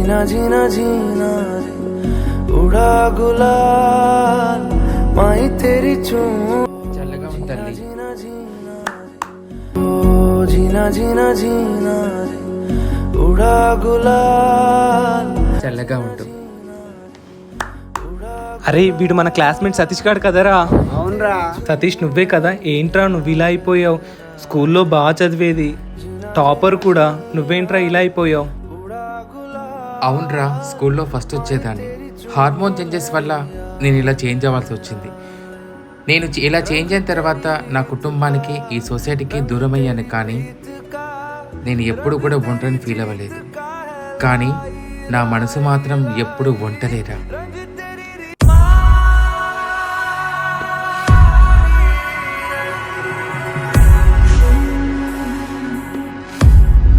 जीना जीना जीना रे उड़ा गुलाल माई तेरी चूं చల్లగా ఉంటుంది जीना जीना रे ओ जीना जीना जीना रे उड़ा गुलाल చల్లగా ఉంటుంది. అరే వీడు మన క్లాస్మేట్ సతీష్ గారు కదరా? అవునరా. సతీష్ నువ్వే కదా? ఏంట్రా నువ్వు ఇలా అయిపోయావు? స్కూల్లో బాగా చదివేది, టాపర్ కూడా, నువ్వేంట్రా ఇలా అయిపోయావు? అవునరా, స్కూల్లో ఫస్ట్ వచ్చేదాన్ని. హార్మోన్ చేంజెస్ వల్ల నేను ఇలా చేంజ్ అవ్వాల్సి వచ్చింది. నేను ఇలా చేంజ్ అయిన తర్వాత నా కుటుంబానికి ఈ సొసైటీకి దూరం అయ్యాను. కానీ నేను ఎప్పుడు కూడా ఒంటరిని ఫీల్ అవ్వలేదు. కానీ నా మనసు మాత్రం ఎప్పుడు ఒంటరిరా.